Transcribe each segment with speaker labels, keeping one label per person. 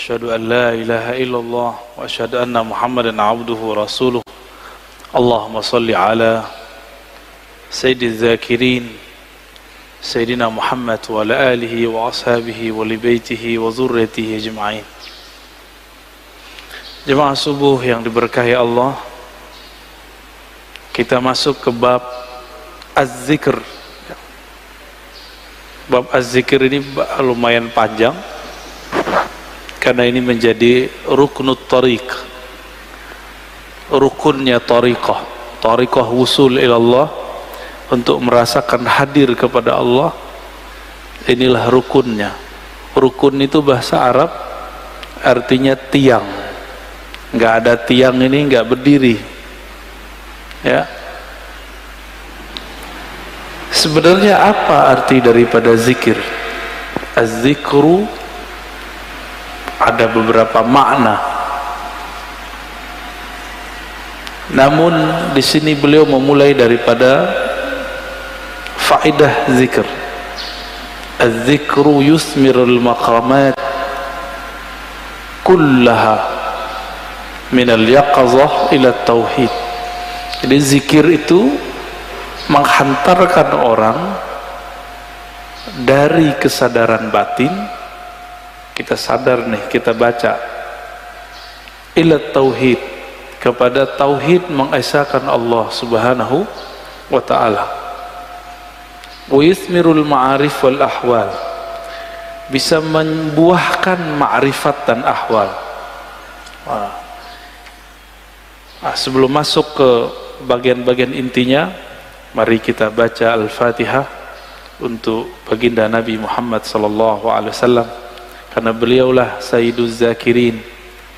Speaker 1: أشهد أن لا إله إلا الله وأشهد أن محمدا عبده ورسوله اللهم صل على سيد الذاكرين سيدنا محمد وعلى آله وأصحابه ولبيته وذريته أجمعين. Jemaah subuh yang diberkahi Allah, kita masuk ke bab Az-Zikr. Bab Az-Zikr ini lumayan panjang karena ini menjadi ruknut tariq, rukunnya tariqah wusul ilallah, untuk merasakan hadir kepada Allah. Inilah rukunnya. Rukun itu bahasa Arab artinya tiang. Nggak ada tiang ini nggak berdiri, ya. Sebenarnya apa arti daripada zikir? Az-zikru ada beberapa makna. Namun di sini beliau memulai daripada faedah zikir. Az-zikru yusmirul maqamat kullaha minal yaqazah ila tauhid. Jadi zikir itu menghantarkan orang dari kesadaran batin, kita sadar nih, kita baca, ila tauhid, kepada tauhid, mengesahkan Allah subhanahu wa ta'ala. Wa yusmirul ma'arif wal ahwal, bisa membuahkan ma'rifat dan ahwal. Sebelum masuk ke bagian-bagian intinya, mari kita baca Al-Fatihah untuk baginda Nabi Muhammad sallallahu alaihi wasallam, karena beliaulah Sayyiduz Zakirin,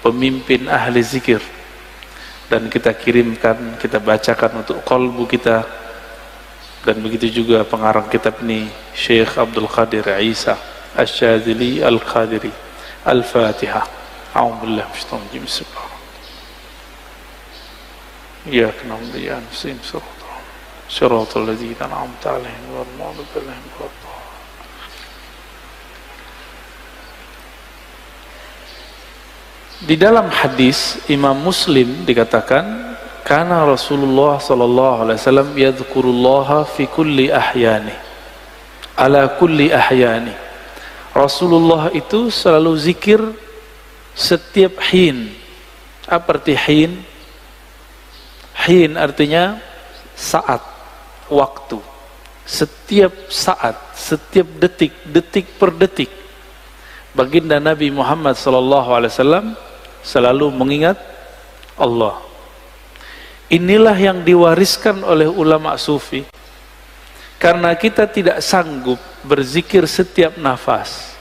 Speaker 1: pemimpin ahli zikir, dan kita kirimkan, kita bacakan untuk qalbu kita. Dan begitu juga pengarang kitab ini, Syekh Abdul Qadir Isa Asy-Syadzili Al-Qadiri. Al-Fatihah. A'udzubillahi minasyaitonir rajim. Bismillahirrahmanirrahim. إياك نعبد وإياك نستعين صراط الذين أنعمت عليهم غير المغضوب عليهم ولا الضالين. Di dalam hadis Imam Muslim dikatakan, kana Rasulullah sallallahu alaihi wasallam yadhkurullaha fi kulli ahyani, ala kulli ahyani. Rasulullah itu selalu zikir setiap hin. Apa arti hin? Hin artinya saat, waktu. Setiap saat, setiap detik, detik per detik, baginda Nabi Muhammad SAW selalu mengingat Allah. Inilah yang diwariskan oleh ulama sufi, karena kita tidak sanggup berzikir setiap nafas,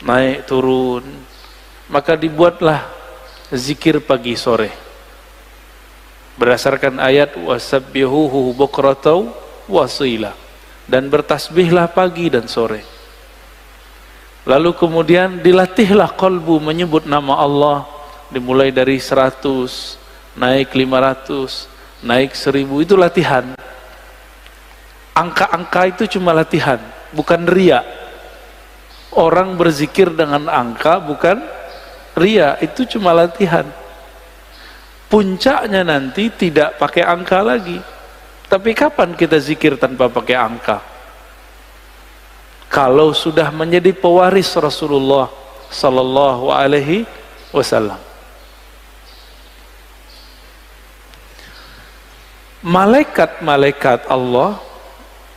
Speaker 1: naik turun, maka dibuatlah zikir pagi sore berdasarkan ayat wasabbihuhu bukratan wasila, dan bertasbihlah pagi dan sore. Lalu kemudian dilatihlah qalbu menyebut nama Allah, dimulai dari 100, naik 500, naik 1000, itu latihan. Angka-angka itu cuma latihan, bukan riya. Orang berzikir dengan angka bukan riya, itu cuma latihan. Puncaknya nanti tidak pakai angka lagi. Tapi kapan kita zikir tanpa pakai angka? Kalau sudah menjadi pewaris Rasulullah sallallahu alaihi wasallam. Malaikat-malaikat Allah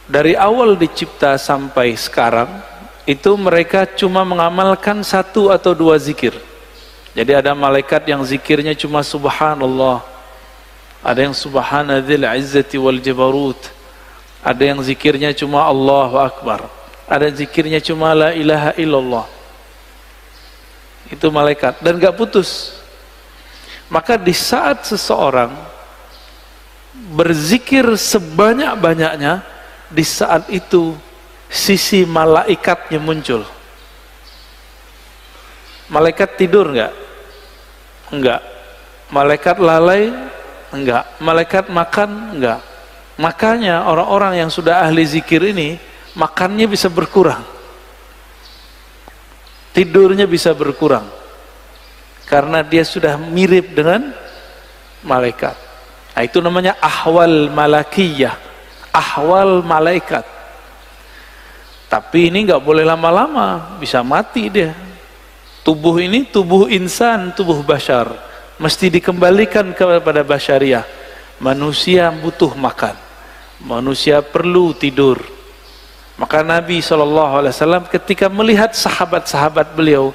Speaker 1: dari awal dicipta sampai sekarang itu mereka cuma mengamalkan 1 atau 2 zikir. Jadi ada malaikat yang zikirnya cuma subhanallah, ada yang subhanadzil izzati wal jabarut, ada yang zikirnya cuma Allahu akbar, ada yang zikirnya cuma la ilaha illallah. Itu malaikat, dan gak putus. Maka di saat seseorang berzikir sebanyak-banyaknya, di saat itu sisi malaikatnya muncul. Malaikat tidur enggak? Enggak. Malaikat lalai? Enggak. Malaikat makan? Enggak. Makanya orang-orang yang sudah ahli zikir ini makannya bisa berkurang, tidurnya bisa berkurang. karena dia sudah mirip dengan malaikat. Nah, itu namanya ahwal malakiyah, ahwal malaikat. Tapi ini nggak boleh lama-lama, bisa mati dia. Tubuh ini tubuh insan, tubuh bashar, mesti dikembalikan kepada basyariah. Manusia butuh makan, manusia perlu tidur. Maka Nabi SAW ketika melihat sahabat-sahabat beliau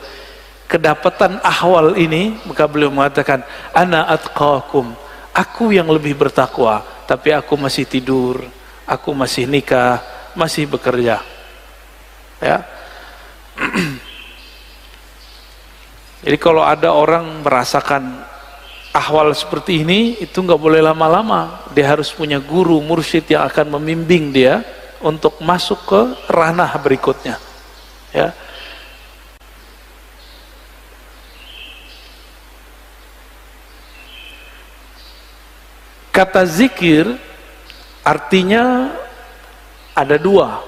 Speaker 1: kedapatan ahwal ini, maka beliau mengatakan, ana atqakum, aku yang lebih bertakwa, tapi aku masih tidur, aku masih nikah, masih bekerja. Ya. Jadi kalau ada orang merasakan ahwal seperti ini, itu nggak boleh lama-lama. Dia harus punya guru, mursyid yang akan membimbing dia untuk masuk ke ranah berikutnya. Ya. Kata zikir artinya ada dua.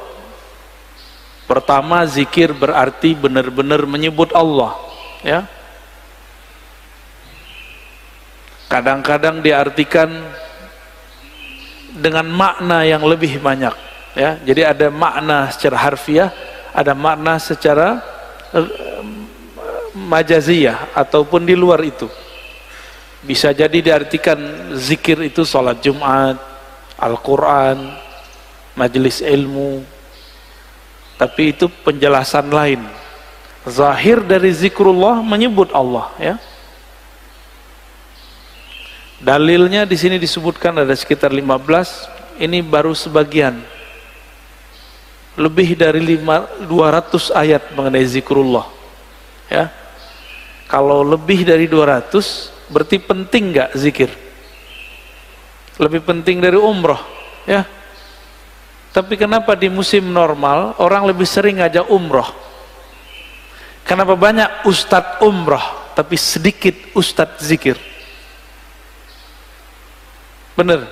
Speaker 1: Pertama, zikir berarti benar-benar menyebut Allah, ya. Kadang-kadang diartikan dengan makna yang lebih banyak, ya. Jadi ada makna secara harfiah, ada makna secara majaziyah ataupun di luar itu. Bisa jadi diartikan zikir itu sholat Jumat, Al-Quran, majelis ilmu, tapi itu penjelasan lain. Zahir dari zikrullah menyebut Allah, ya. Dalilnya di sini disebutkan ada sekitar 15, ini baru sebagian. Lebih dari 200 ayat mengenai zikrullah, ya. Kalau lebih dari 200 berarti penting nggak zikir? Lebih penting dari umroh, ya. Tapi kenapa di musim normal orang lebih sering ngajak umroh? Kenapa banyak ustadz umroh tapi sedikit ustadz zikir? Bener.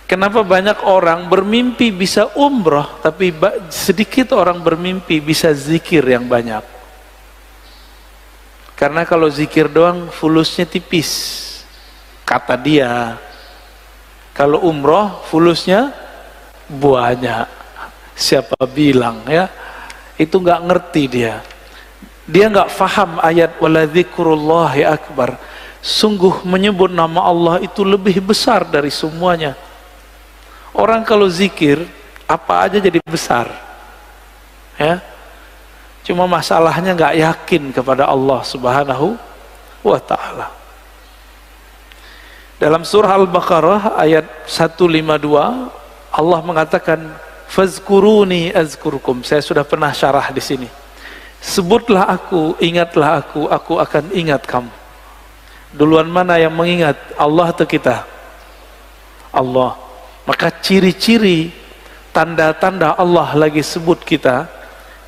Speaker 1: Kenapa banyak orang bermimpi bisa umroh tapi sedikit orang bermimpi bisa zikir yang banyak? Karena kalau zikir doang fulusnya tipis, kata dia. Kalau umroh fulusnya banyak. Siapa bilang, ya? Itu nggak ngerti dia. Dia nggak faham ayat waladzikrullahi akbar. Sungguh menyebut nama Allah itu lebih besar dari semuanya. Orang kalau zikir apa aja jadi besar, ya. Cuma masalahnya nggak yakin kepada Allah Subhanahu wa ta'ala. Dalam surah Al-Baqarah ayat 152 Allah mengatakan fazkuruni azkurkum. Saya sudah pernah syarah di sini. Sebutlah aku, ingatlah aku akan ingat kamu. Duluan mana yang mengingat, Allah atau kita? Allah. Maka ciri-ciri tanda-tanda Allah lagi sebut kita,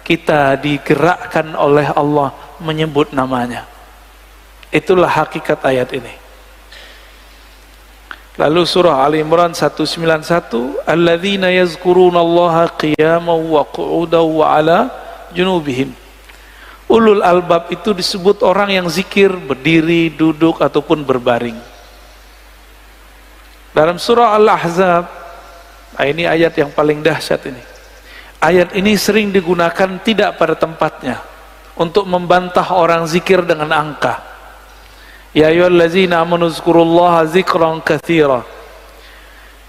Speaker 1: kita digerakkan oleh Allah menyebut namanya. Itulah hakikat ayat ini. Lalu surah Ali Imran 191, alladzina yazkurunallaha qiyaman wa qu'udan wa ala junubihim. Ulul albab itu disebut orang yang zikir berdiri, duduk ataupun berbaring. Dalam surah Al-Ahzab, ini ayat yang paling dahsyat ini. Ayat ini sering digunakan tidak pada tempatnya untuk membantah orang zikir dengan angka. Ya ayyuhallazina amanu zkurullaha zikran katsira.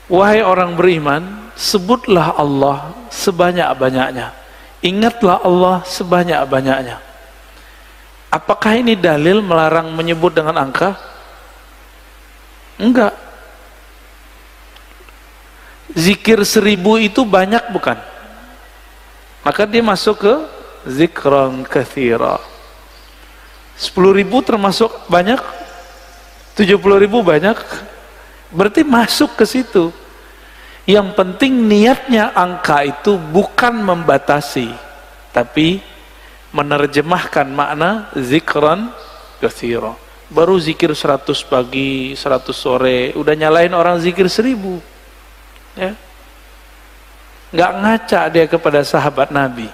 Speaker 1: Wahai orang beriman, sebutlah Allah sebanyak-banyaknya. Ingatlah Allah sebanyak-banyaknya. Apakah ini dalil melarang menyebut dengan angka? Enggak. Zikir 1000 itu banyak bukan? Maka dia masuk ke zikran katsira. 10.000 termasuk banyak, 70.000 banyak, berarti masuk ke situ. Yang penting niatnya angka itu bukan membatasi, tapi menerjemahkan makna zikran katsira. Baru zikir 100 pagi, 100 sore, udah nyalain orang zikir 1000. Ya. Nggak ngaca dia kepada sahabat Nabi.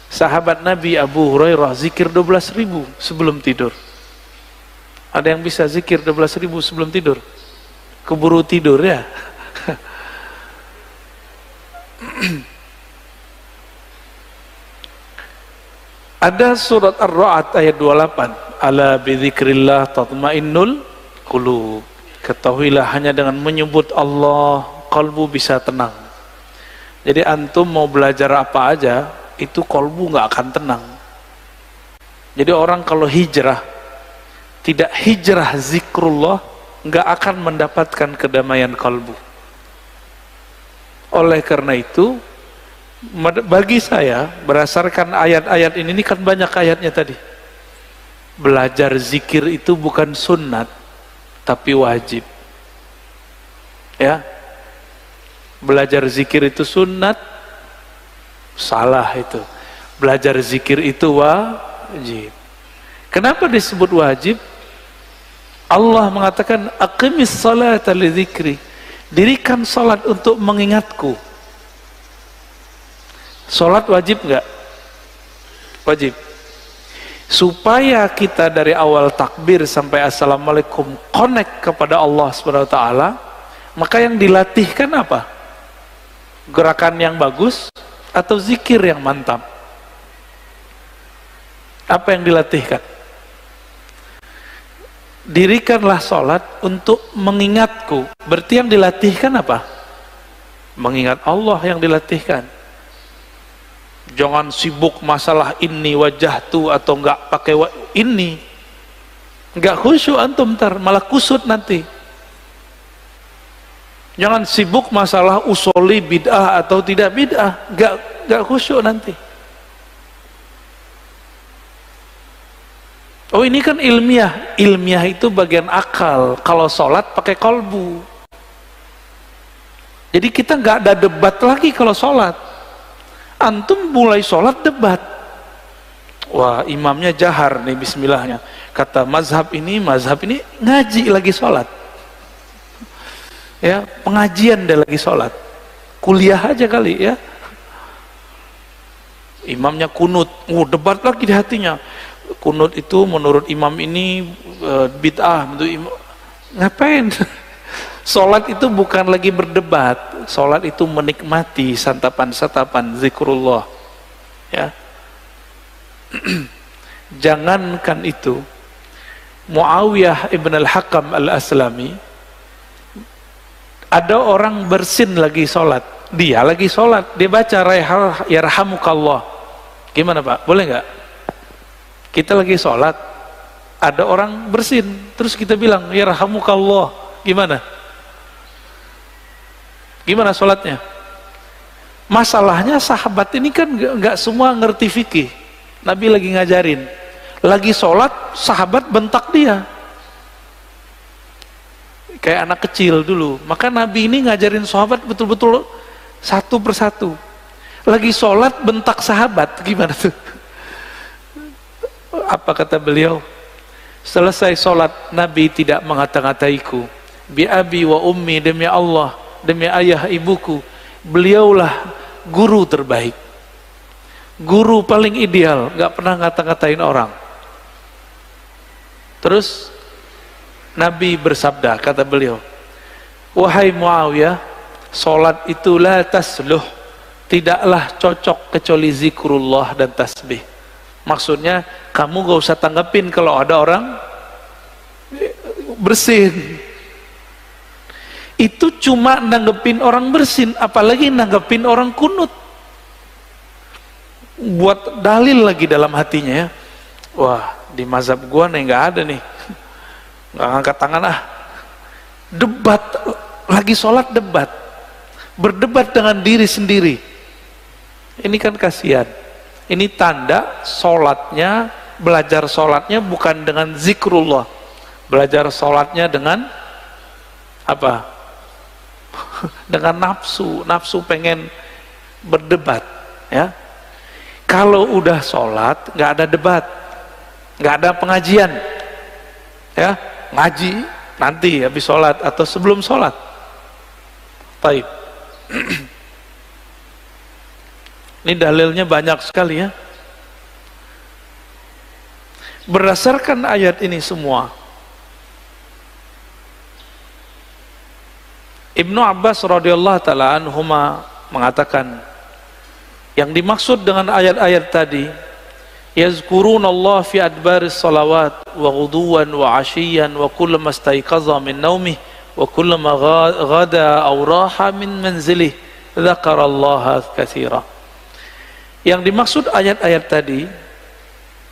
Speaker 1: Sahabat Nabi Abu Hurairah zikir 12.000 sebelum tidur. Ada yang bisa zikir 12.000 sebelum tidur? Keburu tidur ya. Ada surat Ar-Ra'd ayat 28. Ala bidzikrillah tatmainnul qulub. Ketahuilah hanya dengan menyebut Allah kalbu bisa tenang. Jadi antum mau belajar apa aja, itu kalbu nggak akan tenang. Jadi orang kalau hijrah, tidak hijrah zikrullah, nggak akan mendapatkan kedamaian kalbu. Oleh karena itu, bagi saya, berdasarkan ayat-ayat ini kan banyak ayatnya tadi. Belajar zikir itu bukan sunnat, tapi wajib. Ya, belajar zikir itu sunnat, salah itu. Belajar zikir itu wajib. Kenapa disebut wajib? Allah mengatakan aqimis salata li dzikri. Dirikan salat untuk mengingatku. Salat wajib enggak? Wajib. Supaya kita dari awal takbir sampai assalamualaikum connect kepada Allah Subhanahu wa taala, maka yang dilatihkan apa? Gerakan yang bagus atau zikir yang mantap? Apa yang dilatihkan? Dirikanlah sholat untuk mengingatku. Berarti yang dilatihkan apa? Mengingat Allah yang dilatihkan. Jangan sibuk masalah ini wajahtu atau enggak pakai ini. Enggak khusyuk antum ntar, malah kusut nanti. Jangan sibuk masalah usoli bid'ah atau tidak bid'ah, enggak khusyuk nanti. Oh ini kan ilmiah. Ilmiah itu bagian akal. Kalau sholat pakai kolbu. Jadi kita nggak ada debat lagi kalau sholat. Antum mulai sholat debat. Wah imamnya jahar nih bismillahnya. Kata mazhab ini ngaji lagi sholat. Ya pengajian dia lagi sholat. Kuliah aja kali ya. Imamnya kunut. Debat lagi di hatinya. Kunut itu menurut imam ini bid'ah. Ngapain? Sholat itu bukan lagi berdebat. Sholat itu menikmati santapan-santapan zikrullah. Ya. Jangankan itu, Muawiyah ibn al-Hakam al-Aslami, ada orang bersin lagi sholat. Dia lagi sholat, dia baca yarhamukallah. Gimana Pak? Boleh nggak? Kita lagi sholat, ada orang bersin, terus kita bilang yarhamukallah, gimana? Gimana sholatnya? Masalahnya sahabat ini kan nggak semua ngerti fikih. Nabi lagi ngajarin, lagi sholat, sahabat bentak dia, kayak anak kecil dulu. Maka Nabi ini ngajarin sahabat betul-betul satu persatu. Lagi sholat bentak sahabat, gimana tuh? Apa kata beliau? Selesai sholat, Nabi tidak mengata-ngataiku. Bi abi wa ummi, demi Allah, demi ayah ibuku, beliaulah guru terbaik, guru paling ideal, gak pernah ngata-ngatain orang. Terus Nabi bersabda, kata beliau, wahai Muawiyah, sholat itu la tasluh, tidaklah cocok kecuali zikrullah dan tasbih. Maksudnya kamu gak usah tanggapin kalau ada orang bersin. Itu cuma nanggepin orang bersin, apalagi nanggepin orang kunut. Buat dalil lagi dalam hatinya ya. Wah, di mazhab gua nih nggak ada nih. Nggak angkat tangan ah. Debat, lagi sholat debat. Berdebat dengan diri sendiri. Ini kan kasihan. Ini tanda sholatnya, belajar sholatnya bukan dengan zikrullah. Belajar sholatnya dengan apa? Dengan nafsu pengen berdebat ya. Kalau udah sholat nggak ada debat, nggak ada pengajian ya, ngaji nanti habis sholat atau sebelum sholat. Baik. Ini dalilnya banyak sekali ya. Berdasarkan ayat ini semua, Ibnu Abbas radhiyallahu taala anhuma mengatakan, yang dimaksud dengan ayat-ayat tadi, yazkurunallah fi adbaris salawat wa ghuduwan wa ashiyan wa kullama istayqaza min naumih wa kullama ghada aw raha min manzilih dzakarallaha katsira. Yang dimaksud ayat-ayat tadi,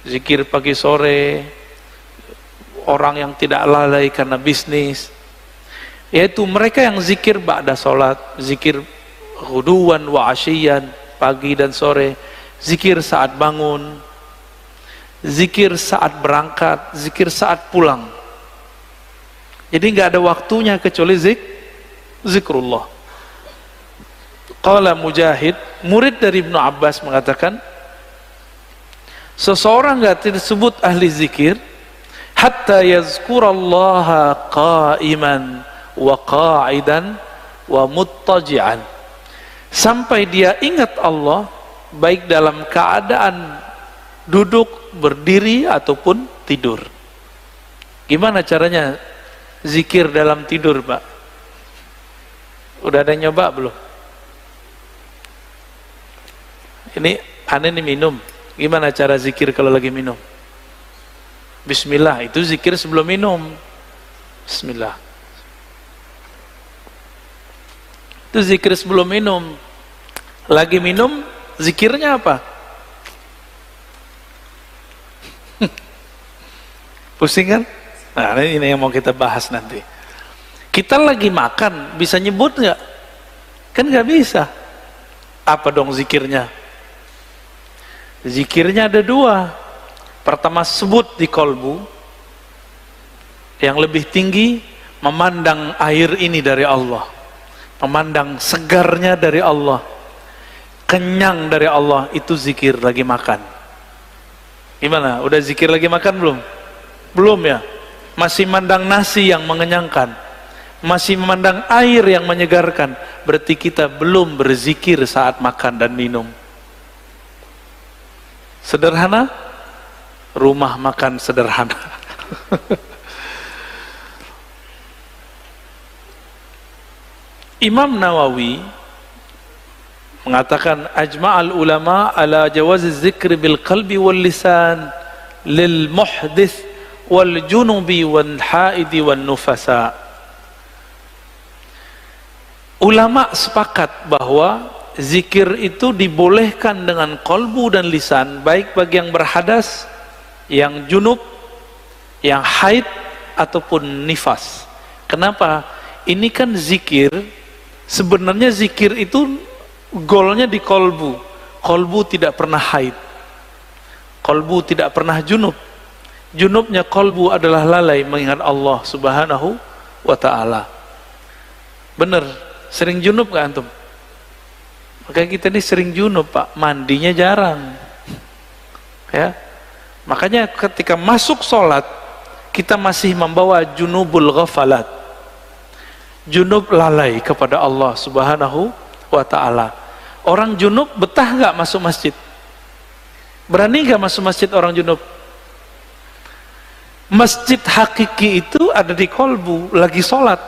Speaker 1: zikir pagi sore, orang yang tidak lalai karena bisnis, yaitu mereka yang zikir ba'da salat, zikir ghuduwan wa ashiyan, pagi dan sore, zikir saat bangun, zikir saat berangkat, zikir saat pulang. Jadi nggak ada waktunya kecuali zikrullah. Qala Mujahid, murid dari Ibnu Abbas, mengatakan, seseorang nggak disebut ahli zikir hatta yazkurallaha qa'iman wa qa'idan wa muttaji'an, sampai dia ingat Allah baik dalam keadaan duduk, berdiri ataupun tidur. Gimana caranya zikir dalam tidur, Pak? Udah ada yang nyoba belum? Ini aneh nih minum. Gimana cara zikir kalau lagi minum? Bismillah, itu zikir sebelum minum. Bismillah. Itu zikir sebelum minum. Lagi minum, zikirnya apa? Pusing kan? Nah, ini yang mau kita bahas nanti. Kita lagi makan, bisa nyebut nggak? Kan nggak bisa. Apa dong zikirnya? Zikirnya ada dua. Pertama, sebut di kolbu. Yang lebih tinggi, memandang air ini dari Allah, memandang segarnya dari Allah, kenyang dari Allah. Itu zikir lagi makan. Gimana? Udah zikir lagi makan belum? Belum ya? Masih mandang nasi yang mengenyangkan, masih memandang air yang menyegarkan. Berarti kita belum berzikir saat makan dan minum. Sederhana, rumah makan sederhana. Imam Nawawi mengatakan, ajma'al ulama ala jawazi zikri bil qalbi wal lisan lil muhdits wal junubi wal haidi wal nufasa. Ulama sepakat bahwa zikir itu dibolehkan dengan kolbu dan lisan, baik bagi yang berhadas, yang junub, yang haid ataupun nifas. Kenapa? Ini kan zikir, sebenarnya zikir itu golnya di kolbu. Kolbu tidak pernah haid, kolbu tidak pernah junub. Junubnya kolbu adalah lalai mengingat Allah subhanahu wa ta'ala. Bener, sering junub gak antum? Makanya kita ini sering junub, Pak, mandinya jarang ya. Makanya ketika masuk sholat, kita masih membawa junubul ghafalat, junub lalai kepada Allah subhanahu wa ta'ala. Orang junub betah gak masuk masjid? Berani gak masuk masjid orang junub? Masjid hakiki itu ada di kolbu, lagi sholat.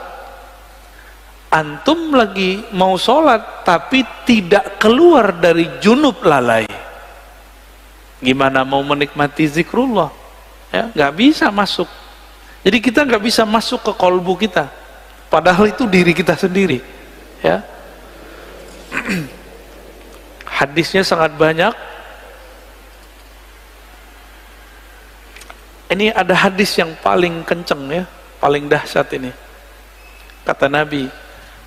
Speaker 1: Antum lagi mau sholat tapi tidak keluar dari junub lalai, gimana mau menikmati zikrullah? Ya, nggak bisa masuk. Jadi kita nggak bisa masuk ke kolbu kita, padahal itu diri kita sendiri ya. Hadisnya sangat banyak. Ini ada hadis yang paling kenceng ya, paling dahsyat ini. Kata Nabi,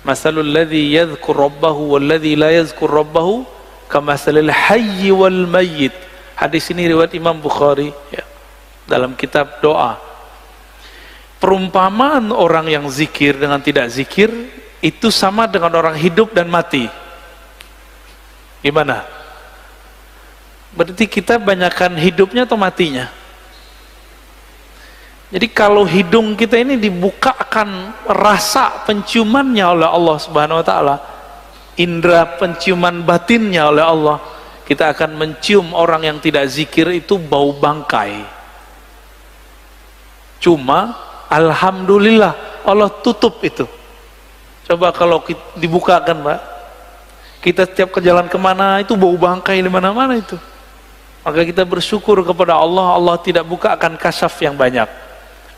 Speaker 1: masalul ladzi yadhkur rabbahu wal ladzi la yadhkur rabbahu kamasalil hayyi wal mayyit. Hadis ini riwayat Imam Bukhari ya, dalam kitab doa. Perumpamaan orang yang zikir dengan tidak zikir itu sama dengan orang hidup dan mati. Gimana? Berarti kita banyakkan hidupnya atau matinya? Jadi kalau hidung kita ini dibukakan rasa penciumannya oleh Allah subhanahu wa ta'ala, indera penciuman batinnya oleh Allah, kita akan mencium orang yang tidak zikir itu bau bangkai. Cuma alhamdulillah Allah tutup itu. Coba kalau dibukakan, Pak, kita setiap ke jalan kemana itu bau bangkai di mana-mana itu. Maka kita bersyukur kepada Allah, Allah tidak bukakan kasyaf yang banyak.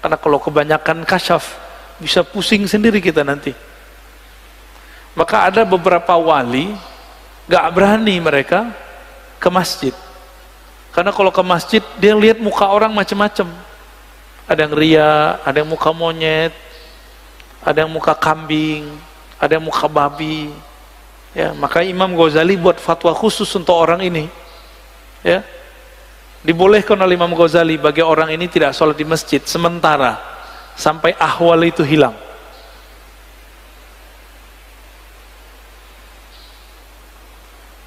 Speaker 1: Karena kalau kebanyakan kasyaf bisa pusing sendiri kita nanti. Maka ada beberapa wali gak berani mereka ke masjid. Karena kalau ke masjid dia lihat muka orang macam-macam. Ada yang ria, ada yang muka monyet, ada yang muka kambing, ada yang muka babi. Ya, maka Imam Ghazali buat fatwa khusus untuk orang ini. Ya, dibolehkan oleh Imam Ghazali bagi orang ini tidak sholat di masjid sementara sampai ahwal itu hilang.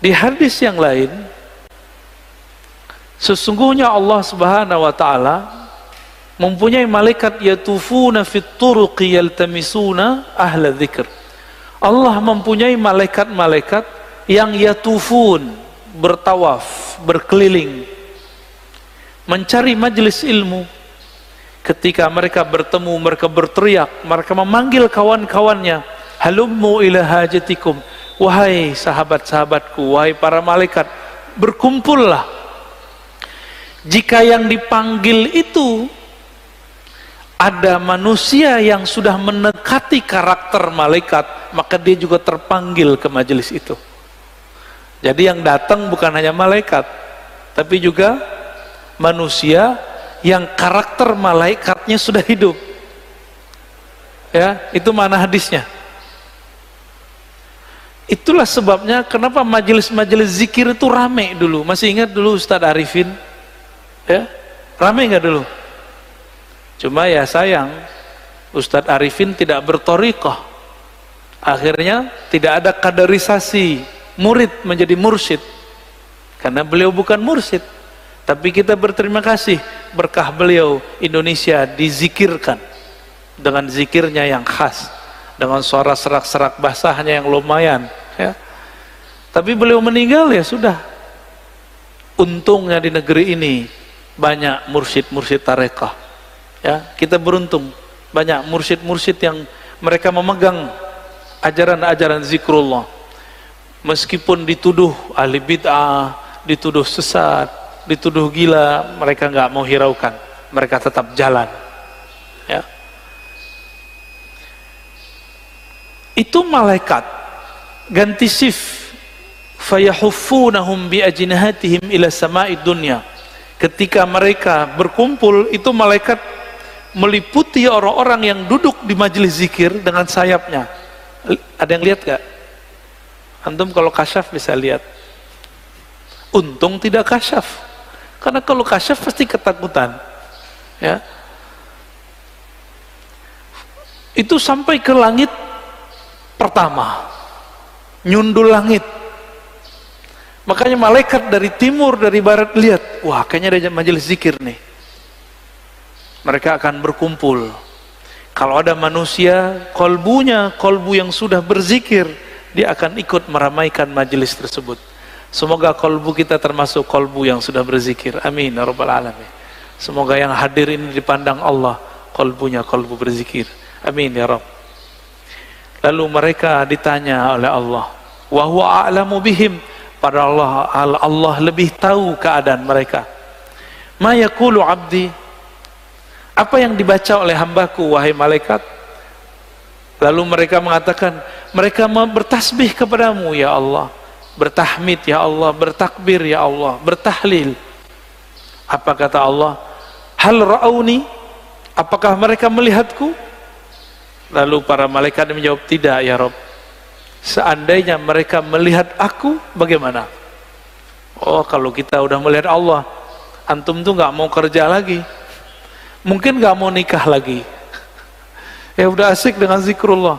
Speaker 1: Di hadis yang lain, sesungguhnya Allah Subhanahu wa taala mempunyai malaikat yatufuna fit turuqi yaltamisuna ahla dzikr. Allah mempunyai malaikat-malaikat yang yatufun, bertawaf, berkeliling, mencari majelis ilmu. Ketika mereka bertemu, mereka berteriak, mereka memanggil kawan-kawannya, halummu ila hajatikum, wahai sahabat-sahabatku, wahai para malaikat, berkumpullah. Jika yang dipanggil itu ada manusia yang sudah mendekati karakter malaikat, maka dia juga terpanggil ke majelis itu. Jadi yang datang bukan hanya malaikat, tapi juga manusia yang karakter malaikatnya sudah hidup. Ya, itu mana hadisnya. Itulah sebabnya kenapa majelis-majelis zikir itu rame dulu. Masih ingat dulu Ustadz Arifin? Ya, rame nggak dulu? Cuma ya sayang, Ustadz Arifin tidak berthariqah. Akhirnya tidak ada kaderisasi murid menjadi mursyid, karena beliau bukan mursyid. Tapi kita berterima kasih, berkah beliau Indonesia dizikirkan dengan zikirnya yang khas, dengan suara serak-serak basahnya yang lumayan, ya. Tapi beliau meninggal, ya sudah. Untungnya di negeri ini banyak mursyid-mursyid tarekah. Ya, kita beruntung banyak mursyid-mursyid yang mereka memegang ajaran-ajaran zikrullah. Meskipun dituduh ahli bid'ah, dituduh sesat, dituduh gila, mereka nggak mau hiraukan, mereka tetap jalan. Ya. Itu malaikat ganti shift, fayahuffunahum bi ajnihatihim ila sama'id dunya. Ketika mereka berkumpul, itu malaikat meliputi orang-orang yang duduk di majelis zikir dengan sayapnya. Ada yang lihat gak? Antum kalau kasyaf bisa lihat. Untung tidak kasyaf, karena kalau kasyaf pasti ketakutan. Ya, itu sampai ke langit pertama, nyundul langit. Makanya malaikat dari timur, dari barat lihat, wah kayaknya ada majelis zikir nih. Mereka akan berkumpul. Kalau ada manusia, kolbu yang sudah berzikir, dia akan ikut meramaikan majelis tersebut. Semoga kolbu kita termasuk kolbu yang sudah berzikir. Amin ya rabbal alamin. Semoga yang hadir ini dipandang Allah, kolbunya kolbu berzikir. Amin ya rabb. Lalu mereka ditanya oleh Allah, wa huwa a'lamu bihim, pada Allah lebih tahu keadaan mereka. Ma yaqulu abdi, apa yang dibaca oleh hambaku wahai malaikat? Lalu mereka mengatakan, mereka bertasbih kepadamu ya Allah, bertahmid ya Allah, bertakbir ya Allah, bertahlil. Apa kata Allah? Hal ra'auni, apakah mereka melihatku? Lalu para malaikat menjawab, tidak ya Rabb. Seandainya mereka melihat aku, bagaimana? Oh, kalau kita udah melihat Allah, antum tuh nggak mau kerja lagi, mungkin nggak mau nikah lagi. Ya udah asik dengan zikrullah.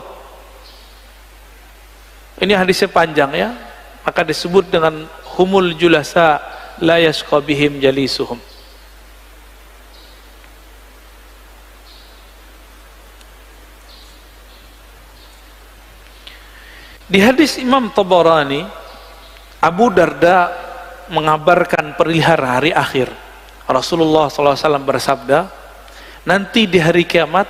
Speaker 1: Ini hadisnya panjang ya, maka disebut dengan humul julasa la yashqa bihim jalisuhum. Di hadis Imam Tabarani, Abu Darda mengabarkan perihal hari akhir. Rasulullah SAW bersabda, nanti di hari kiamat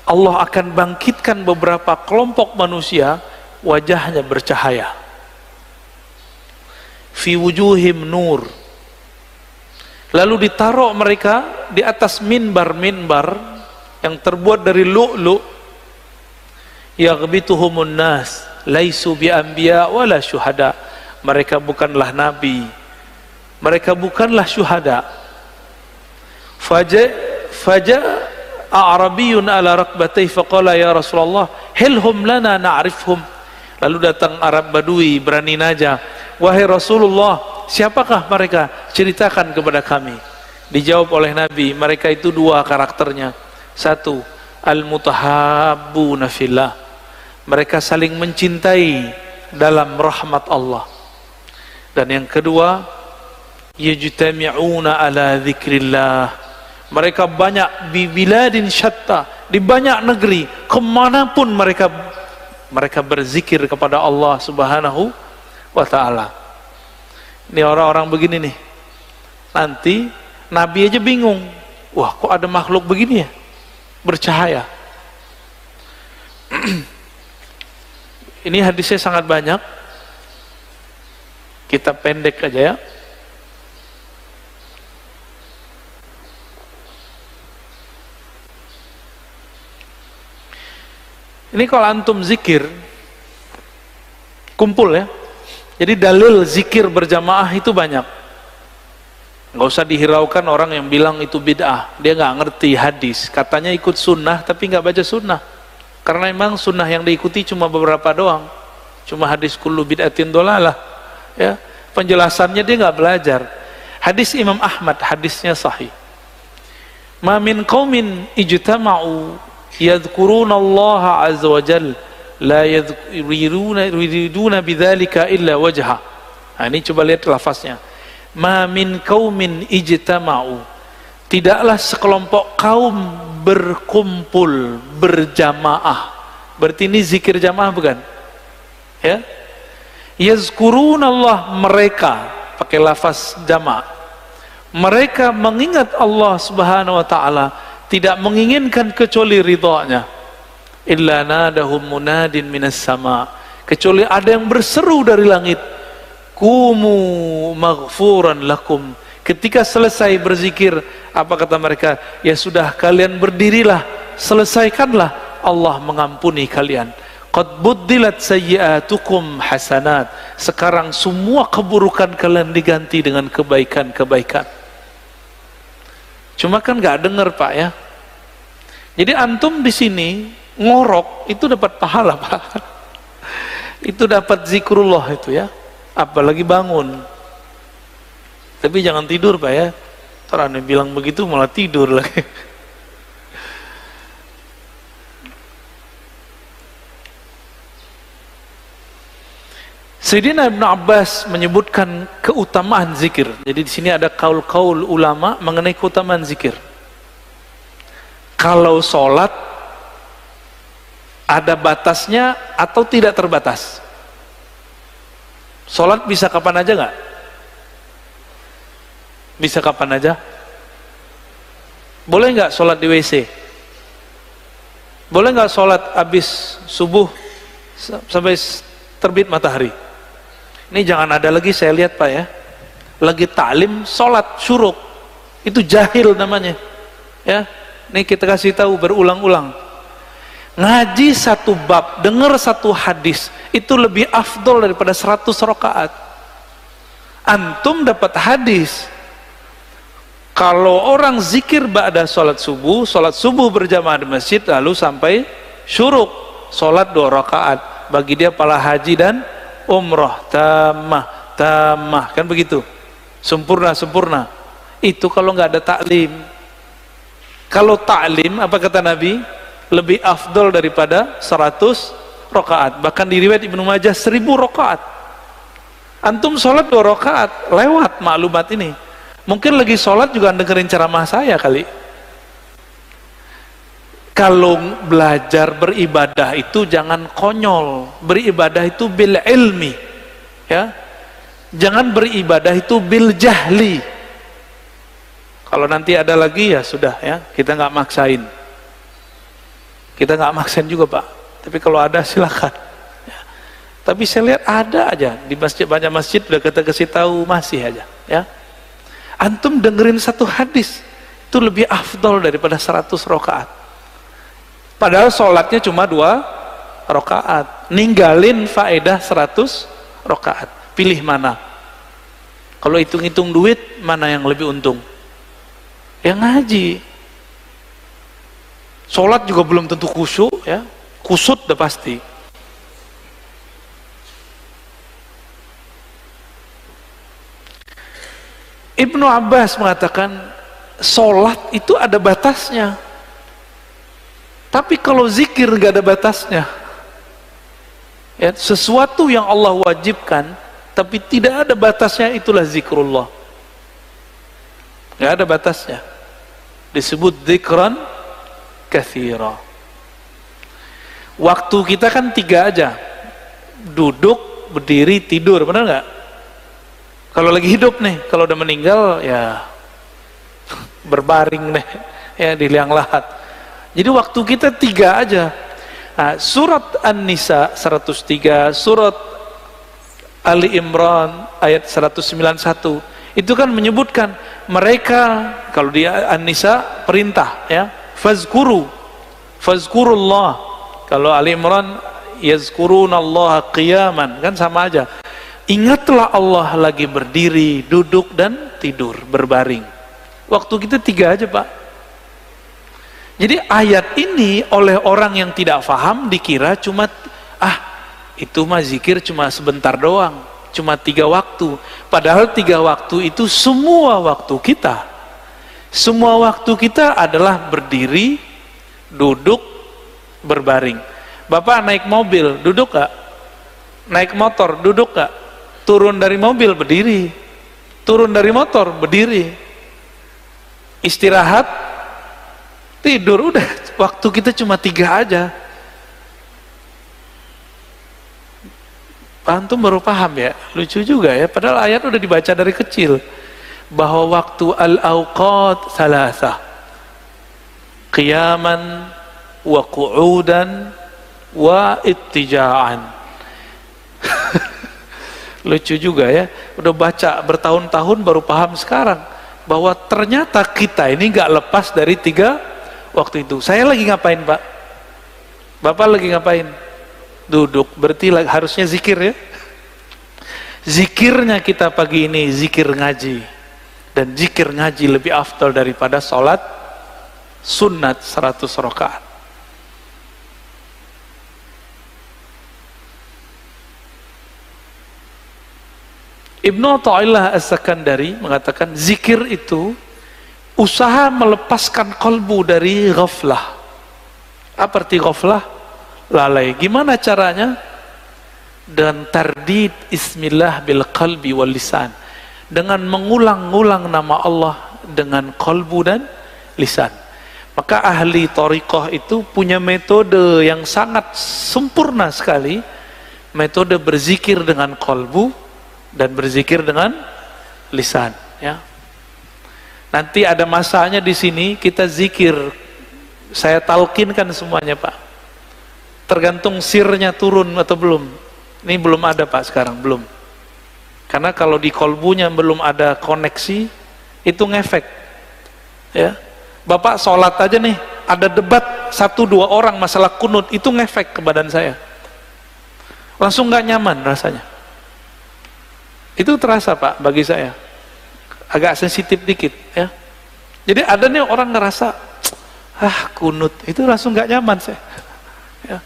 Speaker 1: Allah akan bangkitkan beberapa kelompok manusia, wajahnya bercahaya. Fi wujuhim nur. Lalu ditaruh mereka di atas minbar-minbar yang terbuat dari lu'lu'. Yaghbituhumun nas, laisu bi anbiya wala syuhada. Mereka bukanlah nabi, mereka bukanlah syuhada. Faja a'rabiyun ala rakbatayhi faqala ya Rasulullah hilhum lana na'rifhum. Lalu datang Arab Badui berani naja, wahai Rasulullah, siapakah mereka? Ceritakan kepada kami. Dijawab oleh Nabi, mereka itu dua karakternya. Satu, al-mutahabbuna fillah, mereka saling mencintai dalam rahmat Allah. Dan yang kedua, yajtami'una ala dzikrillah, mereka banyak di biladin syatta, di banyak negeri, kemanapun mereka berzikir kepada Allah subhanahu wa ta'ala. Ini orang-orang begini nih, nanti Nabi aja bingung, wah kok ada makhluk begini ya, bercahaya. Ini hadisnya sangat banyak, kita pendek aja ya. Ini kalau antum zikir kumpul ya, jadi dalil zikir berjamaah itu banyak. Nggak usah dihiraukan orang yang bilang itu bid'ah, dia nggak ngerti hadis, katanya ikut sunnah tapi nggak baca sunnah. Karena memang sunnah yang diikuti cuma beberapa doang, cuma hadis kullu bid'atin dolalah ya, penjelasannya dia nggak belajar. Hadis Imam Ahmad, hadisnya sahih, ma min qaumin ijtama'u yadhkuruna Allah azza wa jalla la yuriduna bidzalika illa wajha. Nah, ini coba lihat lafaznya, ma min qaumin ijtama'u, tidaklah sekelompok kaum berkumpul berjamaah. Berarti ini zikir jamaah bukan ya? Yazkuruna Allah, mereka pakai lafaz jamaah, mereka mengingat Allah subhanahu wa ta'ala, tidak menginginkan kecuali ridhanya. Illa nadahum munadin minas sama, kecuali ada yang berseru dari langit, kumu maghfuran lakum. Ketika selesai berzikir, apa kata mereka? Ya sudah, kalian berdirilah, selesaikanlah, Allah mengampuni kalian. Qad buddilat sayyi'atukum hasanat, sekarang semua keburukan kalian diganti dengan kebaikan-kebaikan. Cuma kan nggak dengar Pak ya. Jadi antum di sini ngorok itu dapat pahala Pak. Itu dapat zikrullah itu ya. Apalagi bangun. Tapi jangan tidur Pak ya. Orang yang bilang begitu malah tidur lagi. Sayyidina Ibn Abbas menyebutkan keutamaan zikir. Jadi di sini ada kaul-kaul ulama mengenai keutamaan zikir. Kalau sholat ada batasnya atau tidak terbatas? Sholat bisa kapan aja nggak? Bisa kapan aja? Boleh nggak sholat di WC? Boleh nggak sholat habis subuh sampai terbit matahari? Ini jangan ada lagi, saya lihat Pak ya, lagi taklim sholat syuruk, itu jahil namanya ya. Ini kita kasih tahu berulang-ulang, ngaji satu bab, dengar satu hadis, itu lebih afdol daripada 100 rakaat. Antum dapat hadis, kalau orang zikir ba'da sholat subuh berjamaah di masjid, lalu sampai syuruk, sholat 2 rakaat, bagi dia pahala haji dan umrah tamah, kan begitu, sempurna. Itu kalau nggak ada taklim. Kalau taklim, apa kata Nabi? Lebih afdol daripada 100 rakaat. Bahkan di riwayat Ibnu Majah 1000 rakaat. Antum sholat 2 rakaat, lewat maklumat ini. Mungkin lagi sholat juga dengerin ceramah saya kali. Kalau belajar beribadah itu jangan konyol, beribadah itu bil ilmi ya, jangan beribadah itu bil jahli. Kalau nanti ada lagi ya sudah ya, kita nggak maksain. Kita nggak maksain juga Pak, tapi kalau ada silakan. Ya. Tapi saya lihat ada aja di masjid, banyak masjid udah kita kasih tahu masih aja. Ya, antum dengerin satu hadis itu lebih afdol daripada 100 rakaat. Padahal sholatnya cuma 2 rakaat, ninggalin faedah 100 rakaat. Pilih mana? Kalau hitung-hitung duit, mana yang lebih untung? Yang ngaji. Sholat juga belum tentu khusyuk, ya. Kusut udah pasti. Ibnu Abbas mengatakan sholat itu ada batasnya, tapi kalau zikir nggak ada batasnya. Ya, sesuatu yang Allah wajibkan tapi tidak ada batasnya, itulah zikrullah. Nggak ada batasnya, disebut zikran katsira. Waktu kita kan 3 aja, duduk, berdiri, tidur, benar nggak? Kalau lagi hidup nih, kalau udah meninggal ya berbaring nih, ya di liang lahat. Jadi waktu kita 3 aja. Nah, surat An-Nisa 103, surat Ali Imran ayat 191 itu kan menyebutkan mereka, kalau di An-Nisa perintah, ya, fazkurullah. Kalau Ali Imran yazkurunallaha qiyaman, kan sama aja. Ingatlah Allah lagi berdiri, duduk dan tidur, berbaring. Waktu kita 3 aja Pak. Jadi ayat ini oleh orang yang tidak paham dikira cuma itu mah zikir cuma sebentar doang, cuma 3 waktu. Padahal 3 waktu itu semua waktu kita. Semua waktu kita adalah berdiri, duduk, berbaring. Bapak naik mobil, duduk gak? Naik motor, duduk gak? Turun dari mobil, berdiri. Turun dari motor, berdiri. Istirahat, tidur, udah. Waktu kita cuma 3 aja. Antum baru paham ya? Lucu juga ya, padahal ayat udah dibaca dari kecil. Bahwa waktu al-awqat salasah, qiyaman wa qu'udan wa ittija'an. Lucu juga ya, udah baca bertahun-tahun baru paham sekarang bahwa ternyata kita ini nggak lepas dari 3 waktu itu. Saya lagi ngapain Pak? Bapak lagi ngapain? Duduk, berarti harusnya zikir ya. Zikirnya kita pagi ini zikir ngaji, dan zikir ngaji lebih afdal daripada sholat sunnat 100 rakaat. Ibnu Athaillah As-Sakandari mengatakan zikir itu usaha melepaskan kalbu dari ghaflah. Apa arti ghaflah? Lalai. Gimana caranya? Dan tardid ismillah bil qalbi wal lisan, dengan mengulang-ulang nama Allah dengan kalbu dan lisan. Maka ahli thariqah itu punya metode yang sangat sempurna sekali, metode berzikir dengan kalbu dan berzikir dengan lisan, ya. Nanti ada masanya di sini kita zikir, saya talkinkan semuanya Pak. Tergantung sirnya turun atau belum. Ini belum ada Pak sekarang, belum. Karena kalau di kolbunya belum ada koneksi, itu ngefek. Ya. Bapak sholat aja nih, ada debat 1-2 orang masalah kunut, itu ngefek ke badan saya. Langsung nggak nyaman rasanya. Itu terasa Pak bagi saya. Agak sensitif dikit ya. Jadi ada nih orang ngerasa kunut, itu langsung nggak nyaman saya. Ya.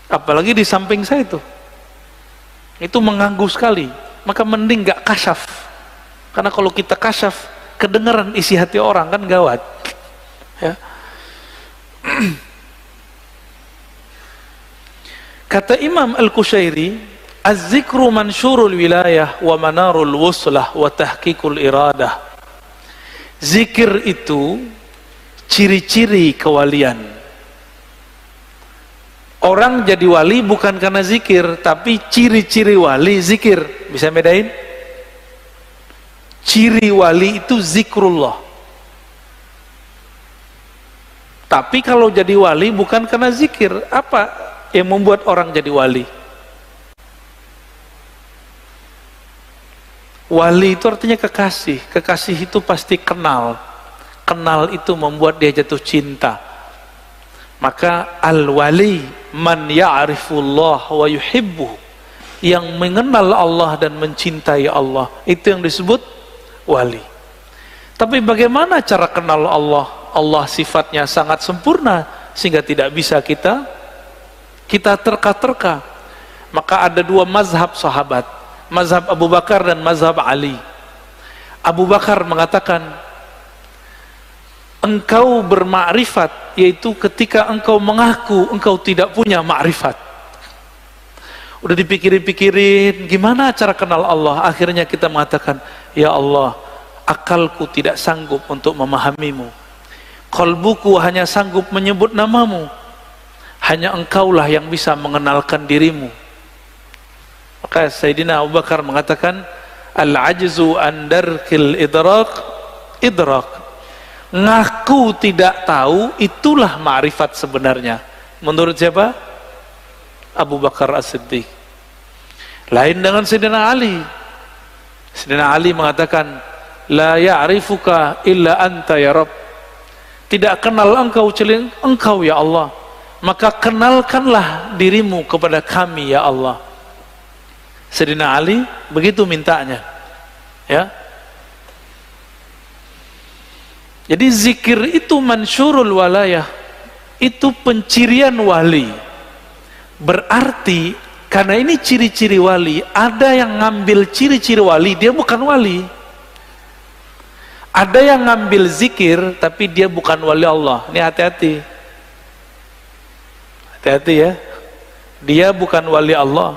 Speaker 1: Apalagi di samping saya itu mengganggu sekali. Maka mending nggak kasyaf. Karena kalau kita kasyaf, kedengaran isi hati orang kan gawat. Ya. Kata Imam Al-Qushairi, az-zikru mansyurul wilayah wa manarul wuslah wa tahqiqul iradah. Zikir itu ciri-ciri kewalian. Orang jadi wali bukan karena zikir, tapi ciri-ciri wali zikir. Bisa bedain? Ciri wali itu zikrullah. Tapi kalau jadi wali bukan karena zikir. Apa yang membuat orang jadi wali? Wali itu artinya kekasih. Kekasih itu pasti kenal. Kenal itu membuat dia jatuh cinta. Maka al-wali man ya'rifullah wa yuhibbuh, yang mengenal Allah dan mencintai Allah, itu yang disebut wali. Tapi bagaimana cara kenal Allah? Allah sifatnya sangat sempurna sehingga tidak bisa kita terka-terka. Maka ada dua mazhab sahabat, mazhab Abu Bakar dan mazhab Ali. Abu Bakar mengatakan, engkau bermakrifat yaitu ketika engkau mengaku engkau tidak punya makrifat. Udah dipikirin-pikirin gimana cara kenal Allah, akhirnya kita mengatakan, ya Allah, akalku tidak sanggup untuk memahamimu, qalbuku hanya sanggup menyebut namamu, hanya engkaulah yang bisa mengenalkan dirimu. Maka Sayyidina Abu Bakar mengatakan, al-ajzu an darkil idrak, ngaku tidak tahu itulah ma'rifat sebenarnya. Menurut siapa? Abu Bakar As-Siddiq. Lain dengan Sayyidina Ali. Sayyidina Ali mengatakan, la ya'rifuka illa anta ya Rabb, tidak kenal engkau kecuali engkau ya Allah, maka kenalkanlah dirimu kepada kami ya Allah. Sayyidina Ali begitu mintanya, ya. Jadi zikir itu mansyurul walayah, itu pencirian wali. Berarti karena ini ciri-ciri wali, ada yang ngambil ciri-ciri wali, dia bukan wali. Ada yang ngambil zikir tapi dia bukan wali Allah. Ini hati-hati. Hati-hati ya. Dia bukan wali Allah,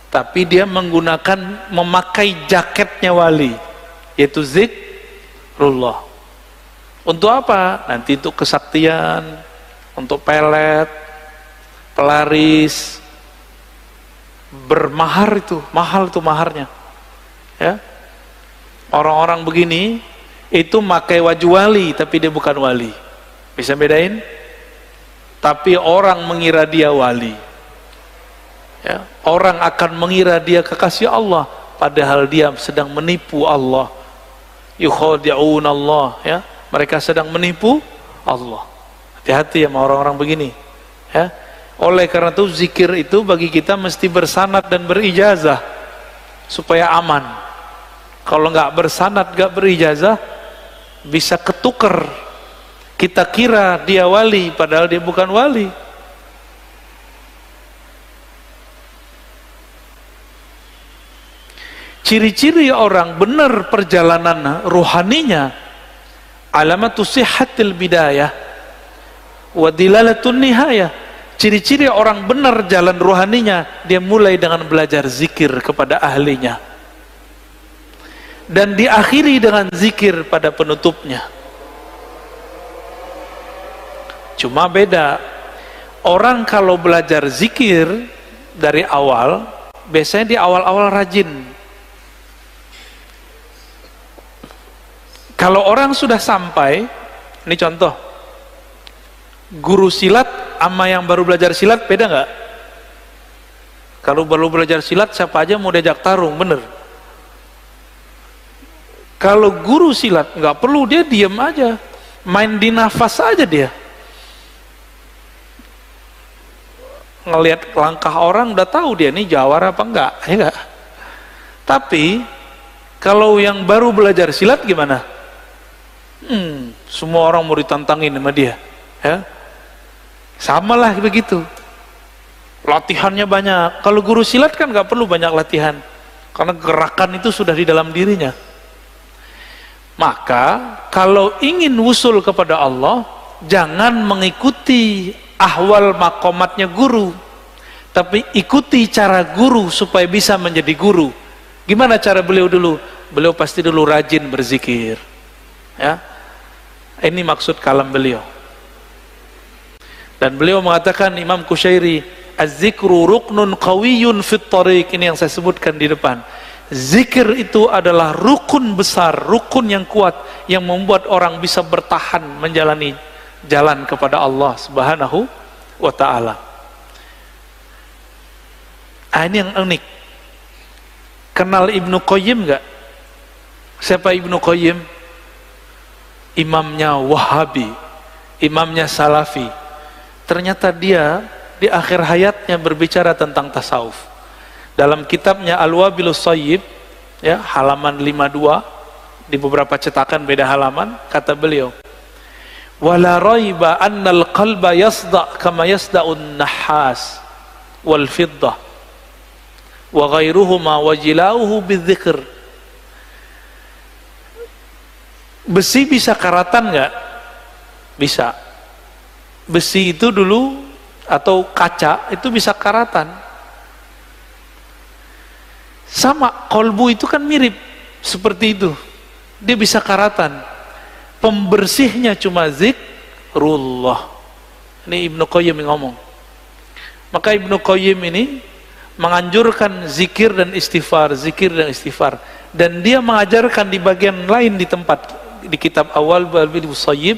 Speaker 1: tapi dia menggunakan, memakai jaketnya wali, yaitu zikrullah. Untuk apa? Nanti untuk kesaktian, untuk pelet, pelaris, bermahar, itu mahal, itu maharnya, ya. Orang-orang begini itu pakai wajah wali tapi dia bukan wali. Bisa bedain? Tapi orang mengira dia wali, ya. Orang akan mengira dia kekasih Allah padahal dia sedang menipu Allah. Yukhadi'un Allah, ya. Mereka sedang menipu Allah. Hati-hati sama orang-orang begini, ya. Oleh karena itu zikir itu bagi kita mesti bersanad dan berijazah supaya aman. Kalau nggak bersanad, nggak berijazah, bisa ketuker. Kita kira dia wali padahal dia bukan wali. Ciri-ciri orang benar perjalanan ruhaninya, alamatu sihhatil bidayah wa dilalatun nihayah. Ciri-ciri orang benar jalan ruhaninya, dia mulai dengan belajar zikir kepada ahlinya dan diakhiri dengan zikir pada penutupnya. Cuma beda, orang kalau belajar zikir dari awal, biasanya di awal-awal rajin. Kalau orang sudah sampai, ini contoh, guru silat sama yang baru belajar silat beda nggak? Kalau baru belajar silat siapa aja mau diajak tarung, bener. Kalau guru silat nggak perlu, dia diem aja, main di nafas aja dia. Ngelihat langkah orang udah tahu dia ini jawara apa enggak, ya enggak? Tapi kalau yang baru belajar silat gimana? Semua orang mau ditantangin sama dia, ya. Samalah begitu. Latihannya banyak. Kalau guru silat kan nggak perlu banyak latihan, karena gerakan itu sudah di dalam dirinya. Maka kalau ingin wusul kepada Allah, jangan mengikuti ahwal makomatnya guru, tapi ikuti cara guru supaya bisa menjadi guru. Gimana cara beliau dulu? Beliau pasti dulu rajin berzikir, ya. Ini maksud kalam beliau. Dan beliau mengatakan, Imam Kusyairi, az-zikru ruknun qawiyyun fit thariq. Ini yang saya sebutkan di depan. Zikir itu adalah rukun besar, rukun yang kuat yang membuat orang bisa bertahan menjalani jalan kepada Allah Subhanahu wa ta'ala. Ini yang unik. Kenal Ibnu Qayyim nggak? Siapa Ibnu Qayyim? Imamnya Wahabi, imamnya Salafi. Ternyata dia di akhir hayatnya berbicara tentang tasawuf. Dalam kitabnya Al-Wabilus Shayyib, ya, halaman 52, di beberapa cetakan beda halaman, kata beliau, wala raiba annal qalba yasda' kama yasda'un nahas wal fiddah wa ghairuhuma wajilauhu bidzikr. Besi bisa karatan nggak? Bisa. Besi itu dulu, atau kaca itu bisa karatan. Sama, kolbu itu kan mirip seperti itu, dia bisa karatan. Pembersihnya cuma zikrullah. Ini Ibnu Qayyim yang ngomong. Maka Ibnu Qayyim ini menganjurkan zikir dan istighfar, zikir dan istighfar. Dan dia mengajarkan di bagian lain di tempat, di kitab awal Al-Wabilus Shayyib,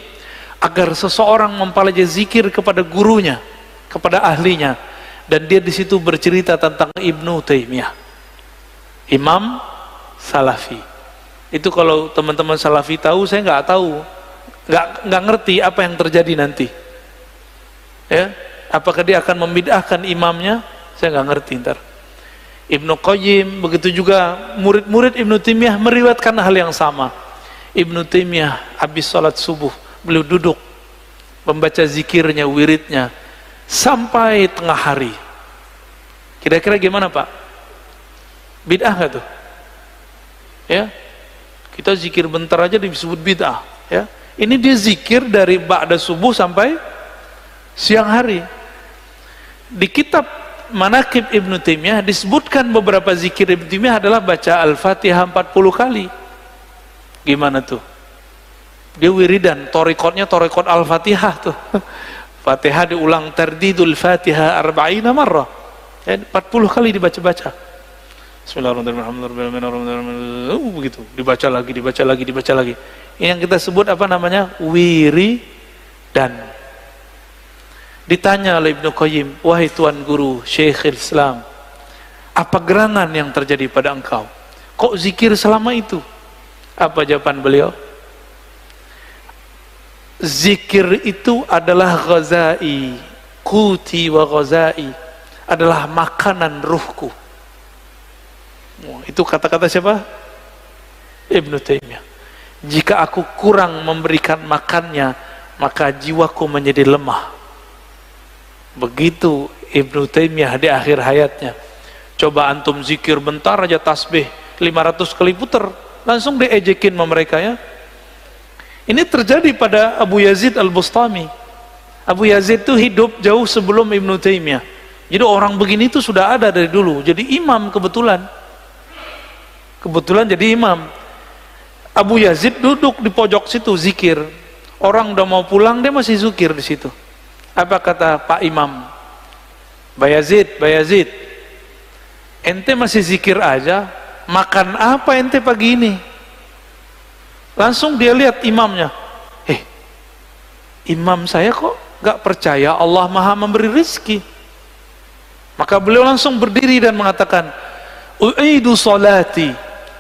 Speaker 1: agar seseorang mempelajari zikir kepada gurunya, kepada ahlinya. Dan dia di situ bercerita tentang Ibnu Taimiyah, imam Salafi. Itu kalau teman-teman Salafi tahu, saya nggak tahu, nggak ngerti apa yang terjadi nanti. Ya, apakah dia akan membid'ahkan imamnya? Saya nggak ngerti ntar. Ibnu Qayyim, begitu juga murid-murid Ibnu Taimiyah meriwayatkan hal yang sama. Ibnu Taimiyah habis sholat subuh, beliau duduk membaca zikirnya, wiridnya sampai tengah hari. Kira-kira gimana Pak? Bid'ah nggak tuh? Ya, kita zikir bentar aja disebut bid'ah. Ya, ini dia zikir dari ba'da subuh sampai siang hari. Di kitab Manaqib Ibnu Taimiyah disebutkan beberapa zikir Ibnu Taimiyah adalah baca Al-Fatihah 40 kali. Gimana tuh? Dia wiridan, torikotnya torikot Al-Fatihah tuh. Fatihah diulang tardidul Fatihah 40 marrah. Ya, 40 kali dibaca-baca. Bismillahirrahmanirrahim. Begitu, dibaca lagi, dibaca lagi, dibaca lagi. Ini yang kita sebut apa namanya? Wiridan. Ditanya oleh Ibnu Qayyim, wahai Tuan Guru, Syekhul Islam, apa gerangan yang terjadi pada engkau? Kok zikir selama itu? Apa jawaban beliau? Zikir itu adalah ghazai, kuti wa ghazai, adalah makanan ruhku. Itu kata-kata siapa? Ibnu Taimiyah. Jika aku kurang memberikan makannya, maka jiwaku menjadi lemah. Begitu Ibnu Taimiyah di akhir hayatnya. Coba antum zikir bentar aja tasbih 500 kali puter, langsung diejekin sama mereka ya. Ini terjadi pada Abu Yazid Al-Bustami. Abu Yazid itu hidup jauh sebelum Ibnu Taimiyah. Jadi orang begini itu sudah ada dari dulu. Jadi imam kebetulan. Kebetulan jadi imam. Abu Yazid duduk di pojok situ zikir. Orang udah mau pulang dia masih zikir di situ. Apa kata Pak Imam? Bayazid, Bayazid, ente masih zikir aja, makan apa ente pagi ini? Langsung dia lihat imamnya. Imam saya kok gak percaya Allah Maha memberi rizki. Maka beliau langsung berdiri dan mengatakan, u'idu salati,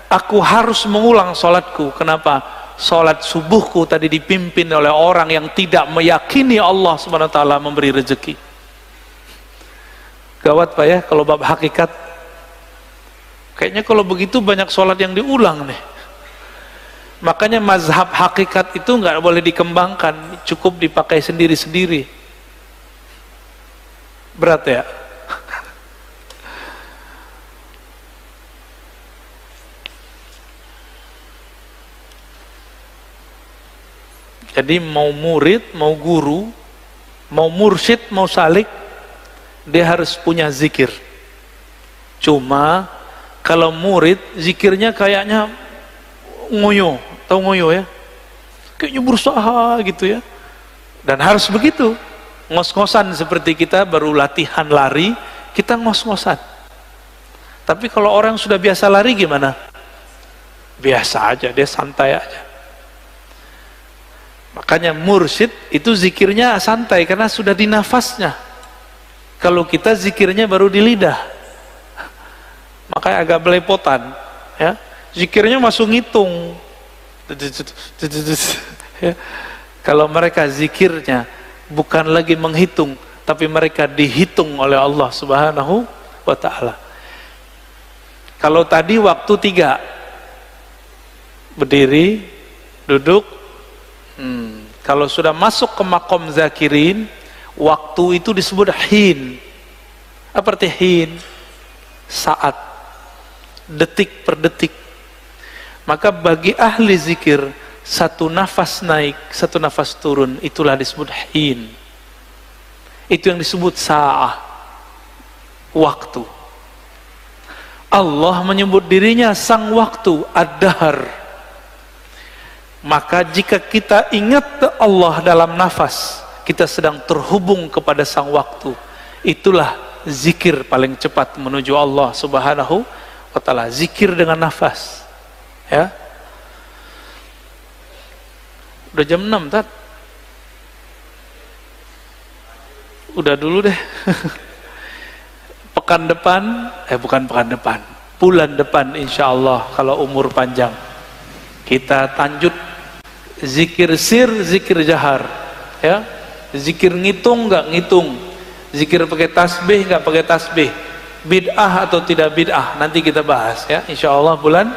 Speaker 1: aku harus mengulang salatku. Kenapa? Salat subuhku tadi dipimpin oleh orang yang tidak meyakini Allah Subhanahu wa taala memberi rezeki. Gawat Pak ya kalau bab hakikat. Kayaknya kalau begitu banyak salat yang diulang nih. Makanya mazhab hakikat itu nggak boleh dikembangkan, cukup dipakai sendiri-sendiri. Berat ya? Jadi mau murid, mau guru, mau mursyid, mau salik, dia harus punya zikir. Cuma kalau murid zikirnya kayaknya ngoyo, tahu ngoyo ya? Kayaknya berusaha gitu ya. Dan harus begitu, ngos-ngosan seperti kita baru latihan lari, kita ngos-ngosan. Tapi kalau orang sudah biasa lari gimana? Biasa aja, dia santai aja. Makanya mursyid itu zikirnya santai karena sudah di nafasnya. Kalau kita zikirnya baru di lidah, makanya agak belepotan, ya. Zikirnya masuk ngitung. Ya. Kalau mereka zikirnya bukan lagi menghitung, tapi mereka dihitung oleh Allah Subhanahu wa ta'ala. Kalau tadi waktu 3, berdiri, duduk. Kalau sudah masuk ke makom zakirin, waktu itu disebut hin. Apa arti hin? Saat, detik per detik. Maka bagi ahli zikir, satu nafas naik, satu nafas turun, itulah disebut hin. Itu yang disebut sa'ah, waktu. Allah menyebut dirinya sang waktu, ad-dahr. Maka jika kita ingat Allah dalam nafas, kita sedang terhubung kepada sang waktu. Itulah zikir paling cepat menuju Allah Subhanahu wa ta'ala. Zikir dengan nafas, ya. Udah jam 6, Tat. Udah dulu deh. Pekan depan, bukan pekan depan, bulan depan insya Allah kalau umur panjang, kita lanjut zikir sir, zikir jahar, ya. Zikir ngitung nggak ngitung, zikir pakai tasbih nggak pakai tasbih, bid'ah atau tidak bid'ah, nanti kita bahas, ya, insya Allah bulan